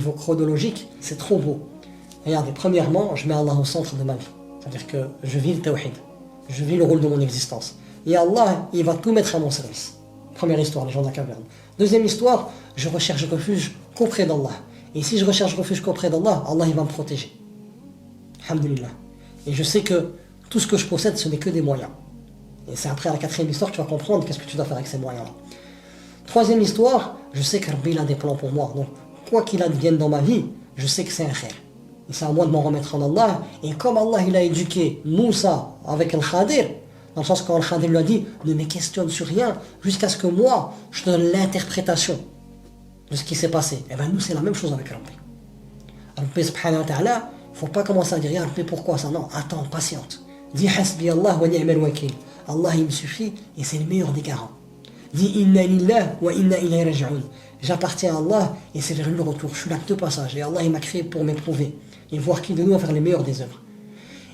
niveau chronologique, c'est trop beau. Regardez, premièrement, je mets Allah au centre de ma vie. C'est-à-dire que je vis le tawhid. Je vis le rôle de mon existence. Et Allah, il va tout mettre à mon service. Première histoire, les gens de la caverne. Deuxième histoire, je recherche refuge qu'auprès d'Allah. Et si je recherche refuge qu'auprès d'Allah, Allah, il va me protéger. Alhamdulillah. Et je sais que tout ce que je possède, ce n'est que des moyens. Et c'est après la quatrième histoire que tu vas comprendre qu'est-ce que tu dois faire avec ces moyens-là. Troisième histoire, je sais que Rabbi, il a des plans pour moi. Donc, quoi qu'il advienne dans ma vie, je sais que c'est un khair. Et c'est à moi de m'en remettre en Allah. Et comme Allah, il a éduqué Moussa avec Al-Khadir, dans le sens quand Al-Khadir lui a dit, ne me questionne sur rien, jusqu'à ce que moi, je te donne l'interprétation de ce qui s'est passé. Et bien nous, c'est la même chose avec Rabbi. Rabbi subhanahu wa ta'ala, il ne faut pas commencer à dire, ya Rabbi, pourquoi ça? Non, attends, patiente. Dis, hasbi Allah wa ni'mal wakil. Allah, il me suffit et c'est le meilleur des garants. Dis, inna lillah wa inna ilayhi raj'un. J'appartiens à Allah et c'est vers lui le retour. Je suis là de passage et Allah, il m'a créé pour m'éprouver et voir qui de nous va faire les meilleures des œuvres.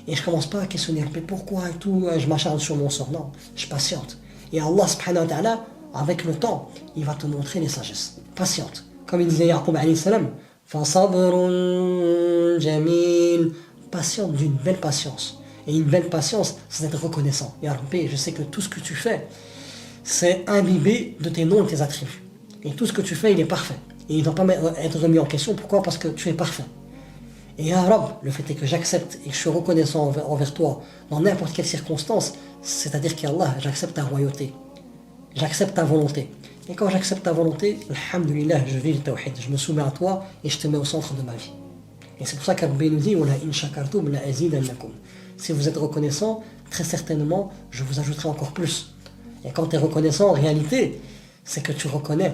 Et je ne commence pas à questionner, mais pourquoi et tout, je m'acharne sur mon sort. Non, je patiente. Et Allah subhanahu wa ta'ala, avec le temps, il va te montrer les sagesses. Patiente. Comme il disait Yaqub alayhi salam, فَصَبْرٌ جَمِيلٌ. Patiente d'une belle patience. Et une belle patience, c'est d'être reconnaissant. Ya Rabbi, je sais que tout ce que tu fais, c'est imbibé de tes noms et tes attributs. Et tout ce que tu fais, il est parfait. Et il ne doit pas être remis en question. Pourquoi? Parce que tu es parfait. Et Ya Rab, le fait est que j'accepte et que je suis reconnaissant envers toi dans n'importe quelle circonstance, c'est-à-dire qu'Allah, j'accepte ta royauté. J'accepte ta volonté. Et quand j'accepte ta volonté, alhamdulillah, je vis le tawhid. Je me soumets à toi et je te mets au centre de ma vie. Et c'est pour ça qu'Rabbi nous dit, in shakartum la azidannakum. Si vous êtes reconnaissant, très certainement, je vous ajouterai encore plus. Et quand tu es reconnaissant, en réalité, c'est que tu reconnais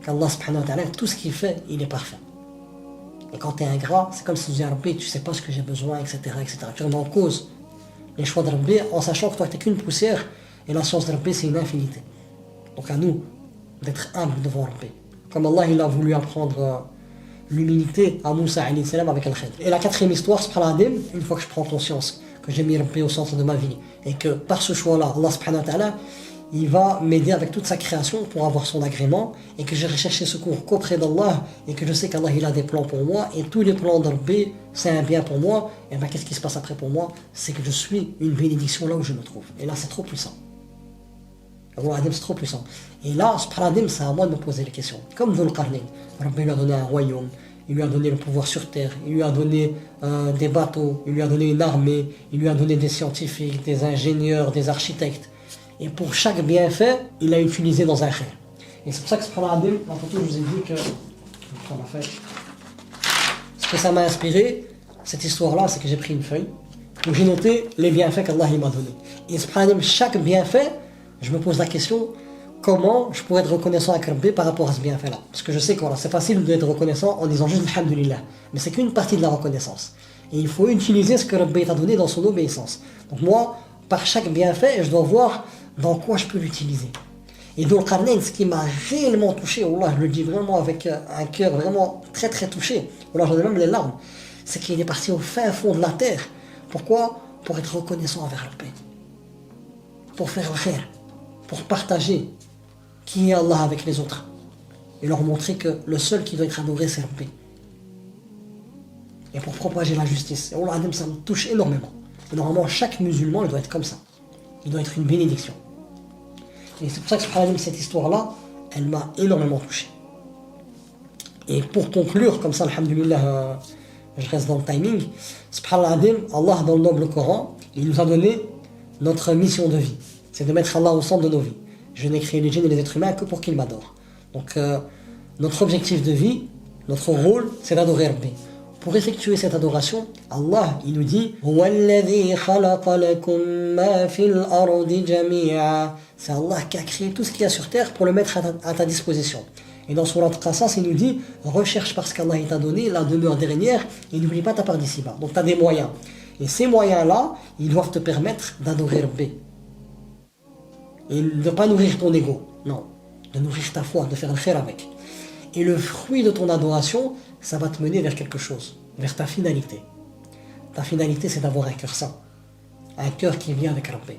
qu'Allah subhanahu wa ta'ala, tout ce qu'il fait, il est parfait. Et quand tu es ingrat, c'est comme si tu disais à Rabbi, tu sais pas ce que j'ai besoin, etc., etc. Tu remets en cause les choix de Rabbi en sachant que toi, tu n'es qu'une poussière et la science de Rabbi, c'est une infinité. Donc à nous d'être humbles devant Rabbi. Comme Allah, il a voulu apprendre l'humilité à Moussa alayhi salam avec Al-Khidr. Et la quatrième histoire, subhanallah, une fois que je prends conscience que j'ai mis Rabbi au centre de ma vie et que par ce choix-là, Allah subhanahu wa ta'ala, il va m'aider avec toute sa création pour avoir son agrément et que j'ai recherché secours qu'auprès d'Allah et que je sais qu'Allah il a des plans pour moi et tous les plans de Rabbi c'est un bien pour moi. Et bien qu'est-ce qui se passe après pour moi? C'est que je suis une bénédiction là où je me trouve. Et là c'est trop puissant. C'est trop puissant. Et là, c'est à moi de me poser les questions. Comme Dhul Qarnayn, Rabbi lui a donné un royaume, il lui a donné le pouvoir sur terre, il lui a donné des bateaux, il lui a donné une armée, il lui a donné des scientifiques, des ingénieurs, des architectes. Et pour chaque bienfait, il a utilisé dans un khair. Et c'est pour ça que la photo, je vous ai dit que... Ce que ça m'a inspiré, cette histoire-là, c'est que j'ai pris une feuille où j'ai noté les bienfaits qu'Allah m'a donnés. Et chaque bienfait, je me pose la question, comment je pourrais être reconnaissant à Rabbi par rapport à ce bienfait-là? Parce que je sais que c'est facile d'être reconnaissant en disant juste Alhamdulillah. Mais c'est qu'une partie de la reconnaissance. Et il faut utiliser ce que Rabbi t'a donné dans son obéissance. Donc moi, par chaque bienfait, je dois voir dans quoi je peux l'utiliser. Et Dhul Qarnayn, ce qui m'a réellement touché, Allah, je le dis vraiment avec un cœur vraiment très très touché, Allah, j'en ai même les larmes, c'est qu'il est parti au fin fond de la terre. Pourquoi? Pour être reconnaissant envers Rabbi. Pour faire le khair. Pour partager qui est Allah avec les autres. Et leur montrer que le seul qui doit être adoré, c'est Rabbi. Et pour propager la justice. Et Allah, ça me touche énormément. Et normalement, chaque musulman, il doit être comme ça. Il doit être une bénédiction. Et c'est pour ça que cette histoire-là, elle m'a énormément touché. Et pour conclure, comme ça, alhamdulillah, je reste dans le timing. Subhanallah, Allah, dans le noble Coran, il nous a donné notre mission de vie. C'est de mettre Allah au centre de nos vies. Je n'ai créé les djinns et les êtres humains que pour qu'ils m'adorent. Donc, notre objectif de vie, notre rôle, c'est d'adorer Rabbi. Pour effectuer cette adoration, Allah, il nous dit c'est Allah qui a créé tout ce qu'il y a sur terre pour le mettre à ta disposition. Et dans Surat Qasas, il nous dit recherche parce qu'Allah t'a donné la demeure dernière et n'oublie pas ta part d'ici-bas. Donc tu as des moyens. Et ces moyens-là, ils doivent te permettre d'adorer Rabbi. Et de ne pas nourrir ton ego, non. De nourrir ta foi, de faire le khair avec. Et le fruit de ton adoration, ça va te mener vers quelque chose, vers ta finalité. Ta finalité, c'est d'avoir un cœur saint. Un cœur qui vient avec Rabbi.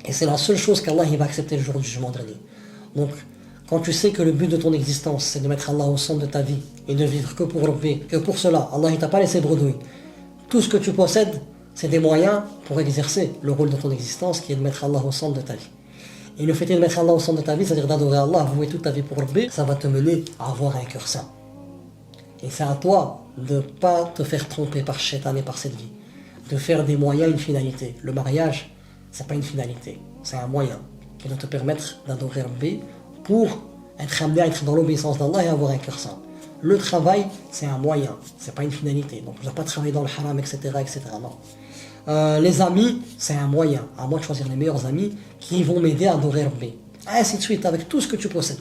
Et c'est la seule chose qu'Allah va accepter le jour du jugement dernier. Donc, quand tu sais que le but de ton existence, c'est de mettre Allah au centre de ta vie et de vivre que pour Rabbi, que pour cela, Allah ne t'a pas laissé bredouille. Tout ce que tu possèdes, c'est des moyens pour exercer le rôle de ton existence qui est de mettre Allah au centre de ta vie. Et le fait de mettre Allah au centre de ta vie, c'est-à-dire d'adorer Allah, vouer toute ta vie pour Rabbi, ça va te mener à avoir un cœur saint. Et c'est à toi de ne pas te faire tromper par Shaitan et par cette vie. De faire des moyens une finalité. Le mariage, c'est pas une finalité, c'est un moyen qui va te permettre d'adorer Rabbi pour être amené à être dans l'obéissance d'Allah et avoir un cœur saint. Le travail, c'est un moyen, c'est pas une finalité. Donc, je ne dois pas travailler dans le haram, etc. etc. non. Les amis, c'est un moyen. À moi de choisir les meilleurs amis qui vont m'aider à adorer Rabbi. Ainsi de suite, avec tout ce que tu possèdes.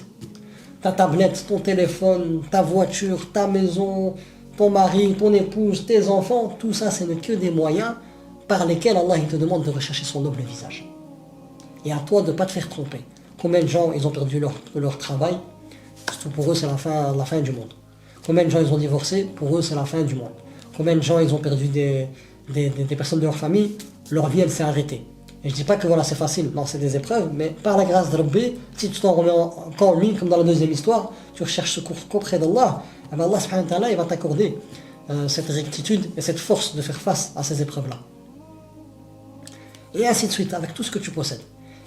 Ta tablette, ton téléphone, ta voiture, ta maison, ton mari, ton épouse, tes enfants, tout ça, ce n'est que des moyens par lesquels Allah il te demande de rechercher son noble visage. Et à toi de ne pas te faire tromper. Combien de gens ils ont perdu leur travail? Pour eux, c'est la fin du monde. Combien de gens ils ont divorcé? Pour eux, c'est la fin du monde. Combien de gens ils ont perdu des personnes de leur famille? Leur vie, elle s'est arrêtée. Et je ne dis pas que voilà, c'est facile, non, c'est des épreuves, mais par la grâce de Rabbi, si tu t'en remets encore lui, comme dans la deuxième histoire, tu recherches secours qu'auprès d'Allah, et bien Allah subhanahu wa ta'ala, il va t'accorder cette rectitude et cette force de faire face à ces épreuves-là. Et ainsi de suite, avec tout ce que tu possèdes.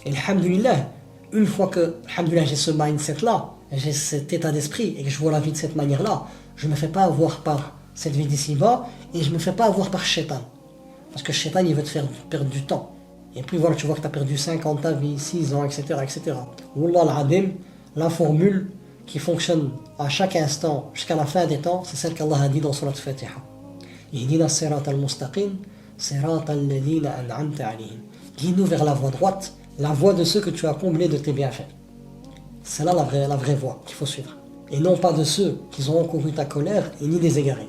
Et alhamdulillah, une fois que, alhamdulillah, j'ai ce mindset-là, j'ai cet état d'esprit, et que je vois la vie de cette manière-là, je ne me fais pas avoir par cette vie d'ici-bas, et je ne me fais pas avoir par Shaitan. Parce que Shaitan, il veut te faire perdre du temps. Et puis voilà, tu vois que tu as perdu 5 ans de ta vie, 6 ans, etc. etc. Wallah al-Adim, la formule qui fonctionne à chaque instant, jusqu'à la fin des temps, c'est celle qu'Allah a dit dans Surat Fatiha. Ihdina sirat al-mustaqim, sirat al-ladina an'amta alayhim. Guide-nous vers la voie droite, la voie de ceux que tu as comblés de tes bienfaits. C'est là la vraie voie qu'il faut suivre. Et non pas de ceux qui ont encouru ta colère et ni des égarés.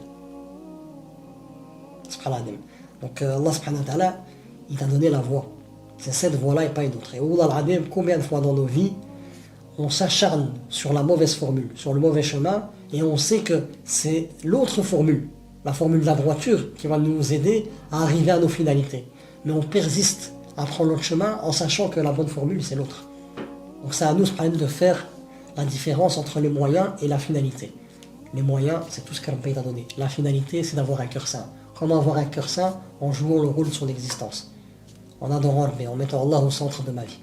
Donc Allah subhanahu wa ta'ala, il t'a donné la voie. C'est cette voie-là et pas une autre. Et Wallah, combien de fois dans nos vies, on s'acharne sur la mauvaise formule, sur le mauvais chemin, et on sait que c'est l'autre formule, la formule de la droiture, qui va nous aider à arriver à nos finalités. Mais on persiste à prendre l'autre chemin en sachant que la bonne formule, c'est l'autre. Donc c'est à nous de faire la différence entre les moyens et la finalité. Les moyens, c'est tout ce qu'Allah t'a donné. La finalité, c'est d'avoir un cœur saint. Comment avoir un cœur saint? En jouant le rôle de son existence. En adorant Rabbi, en mettant Allah au centre de ma vie.